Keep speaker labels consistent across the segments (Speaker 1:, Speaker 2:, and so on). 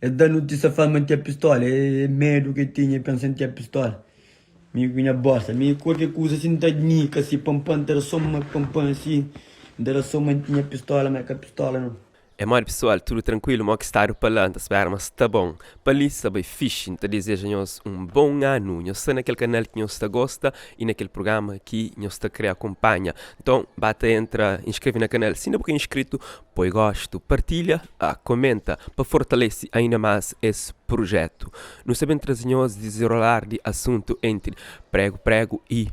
Speaker 1: É da notícia falando que é pistola, é medo que tinha pensando que é pistola. Minha bosta, minha qualquer coisa assim, tá de nica, assim, pampam, era só uma pampam assim, era só uma tinha pistola, mas que a pistola não.
Speaker 2: É mais pessoal, tudo tranquilo, mas que está o palante, espera, mas está bom. Para isso, bem fixe, te desejo-nos bom ano. Eu sei naquele canal que nós está gosta e naquele programa que nós está querer acompanha. Então, bata, entra, inscreve no canal, se não é inscrito, põe gosto, partilha, comenta, para fortalecer ainda mais esse projeto. Nós sabemos trazer-nos desenrolar de assunto entre prego e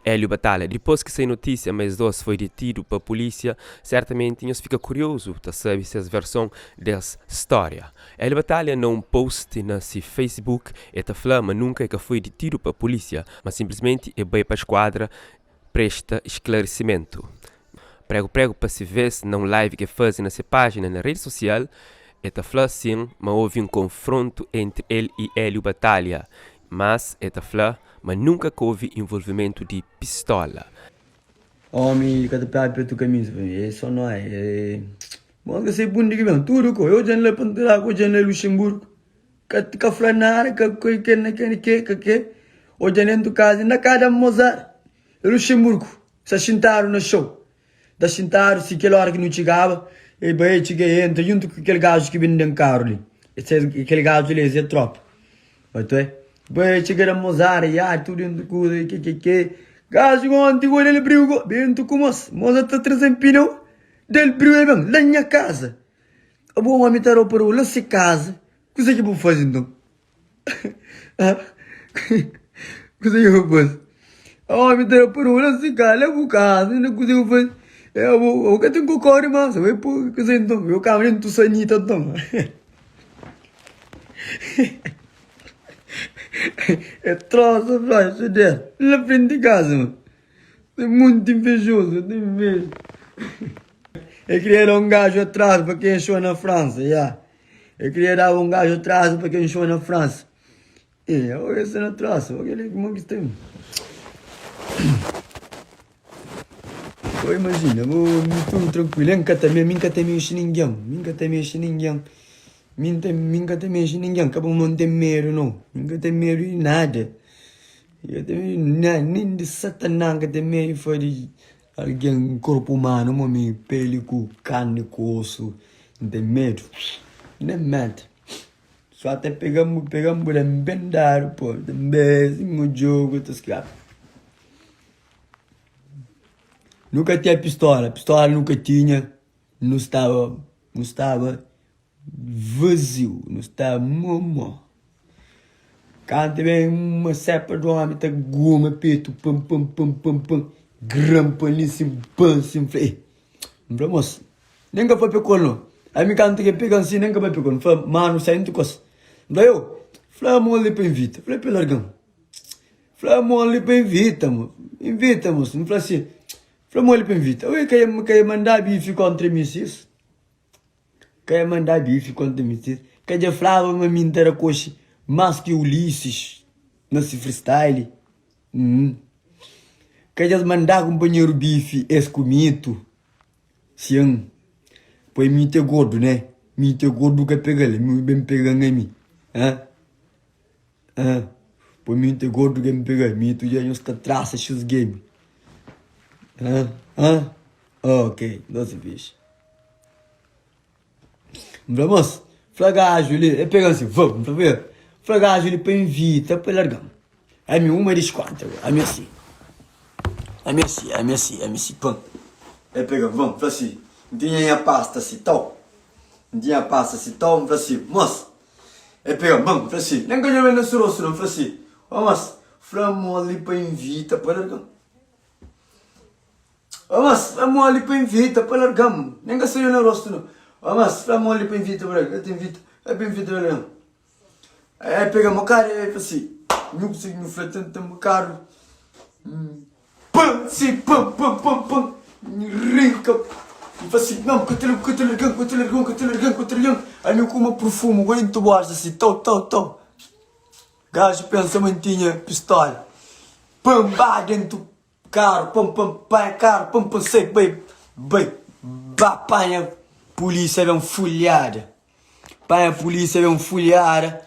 Speaker 2: Hélio Batalha. Depois que saiu notícia, mas dois foi detido pela polícia, certamente nós fica curioso para saber se a versão dessa história. Hélio Batalha não post na seu Facebook e ta flama nunca que foi detido pela polícia, mas simplesmente é bem para a esquadra presta esclarecimento. Prego para se ver se não live que faz na sua página na rede social, e ta flama sim, mas houve confronto entre ele e Hélio Batalha, mas ta flama mas nunca houve envolvimento de pistola.
Speaker 1: Homem, cada pé para tu camisa, isso não é. Bom, que sei bundi que mesmo, tudo co, eu já não levo para lá, eu já não Luxemburgo. Que flanar, que, eu já nem do casa, na casa de Mozart, Luxemburgo, se sentaram no show. Da sentaram, se aquela hora que não chegava, e bem, cheguei, entra junto com aquele gajo que vem dentro do carro ali. Aquele gajo ali, é tropa. Mas tu é? Bem, cheguei a Mozart, e tudo dentro do coisa, que. Gajo ontem, olha ele brigo, bem tu como moça está trazendo pneu, dele brigo é bem, lá na minha casa. A boa mamãe está a para lá se casa, o que é que eu vou fazer então? O que é que eu vou fazer? A mamãe está a para lá se casa, lá vou casa, não que eu vou fazer. Eu vou, que tenho que correr mais, eu vou, que é então, eu caminho tu sanita então. É troço, vai, se der. Lá frente de casa, mano. É muito invejoso, eu tenho inveja. Eu queria dar um gajo atrás para quem achou na França, já. Eu queria dar um gajo atrás para quem achou na França. Olha esse na traça, olha ele como é que tem. Imagina, tudo tranquilo, minha também mexe ninguém, Minha tem mexe ninguém, acabou não tem medo não, minha tem medo de nada. Eu também nem de satanás que tem medo foi de alguém, corpo humano, homem, pele com carne, com osso, não tem medo, nem medo. Só até pegamos bem dado, pô, também, um jogo, outras caras. Nunca tinha pistola nunca tinha, não estava vazio, não estava momo. Quando vem uma cepa do homem, tá goma, peito, pam, grampa ali, assim, pam, assim, falei, moço, nem que foi pegar não. Aí me canta que pega assim, nem que foi pegar não. Falei, mano, saindo de coisa. Daí eu, falei, amor, ali para invita. Falei, pelo largão. Falei, amor, ali para invita, moço. Não falei assim. Falei, amor, ali para invita. Eu queria mandar bife contra mim, isso. Queria mandar bife contra mim, isso. Queria falar uma mentira coxa, mais que Ulisses, nesse freestyle. Queria mandar companheiro bife, esse comido. Sim. Pois me ter gordo, né? Me ter gordo que pega ele, me bem pegando em mim. Pois me ter gordo que me pega, me tu já não está traça os game. Ok, não se fixe. Vamos, flagajo ali, é pegando assim, vamos, pra ver. Flagajo ali para invita, para largar. É minha uma de quatro, é minha assim. É minha assim, pão. É pegando, vamos, pra assim. Não tinha a pasta assim, tal. Não tinha a pasta assim, tal, pra assim, moça. É pegando, vamos, pra assim. Nem ganhou bem nesse rosto, não, pra assim. Vamos, flamo ali para invita, para largar. Vamos, flamo ali para invita, para largar. Nem ganhou no rosto, não. Vamos, flamo ali para invita, para largar. É para invita, para largar. É pegando o cara, é assim. Não consigo me fretar tanto caro. Pam, sim, pam. Rica. E assim, não, que te largão. Aí eu como perfume, aguento baixo assim, tal. Gajo pensa mantinha pistola. Pam, dentro do carro, pam, sei, bem, apanha polícia, é uma folhada. Pai, a polícia vem folhar,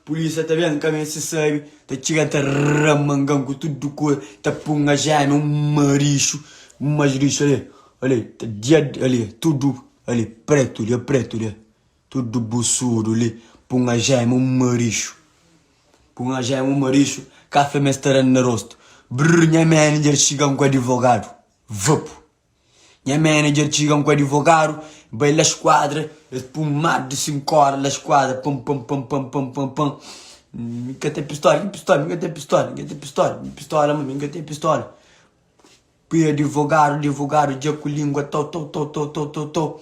Speaker 1: polícia tá vendo que se sabe, tá tirando, tá ramangando com tudo coisa, tá punga já, um maricho ali, ali, tá dia ali, tudo ali, preto ali, tudo buçudo ali, punga já, maricho, café mestrando no rosto, brrr, minha manager chega com advogado, vapo. Minha manager chega com advogado, vai na esquadra, espumado de 5 horas na esquadra, pum. Nunca tem pistola, nunca tem pistola. Pia advogado, dia com língua, tô.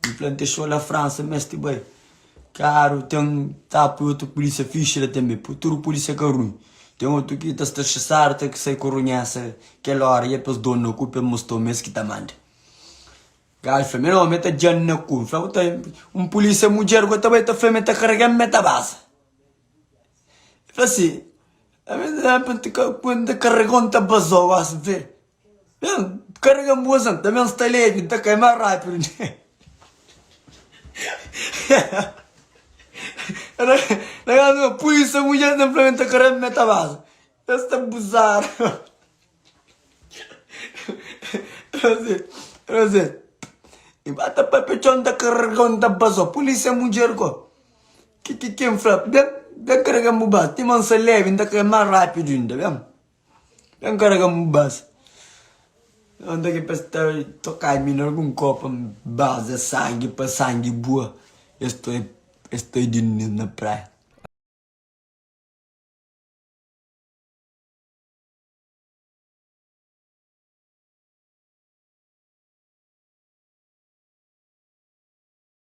Speaker 1: Implantação na França, mestre bem. Caro, tem tapo outro polícia fixe lá também, tudo polícia que é ruim. Tem outro que está a estressar, tem que sair corunhaça, aquela hora, e é para os donos, ocupa mostrou mesmo que tá manda. Cara, família, não meta jana na cu. Polícia mulher que também tá família tá carregando meta base. Fala assim, a minha quando carregou tá basou assim, vê. Bem, carrega moça, também está leve, tá caindo mais rápido. A polícia mulher simplesmente tá carregando meta base. Esta bizarro. Assim. E bata pa pechon da carregon da baso polícia mulher ko que frap da carrega mubas ti man se leve da que mais rápido ainda bem carrega mubas onde que pesta tocar em algum copo base sangue para sangue boa estou de na praia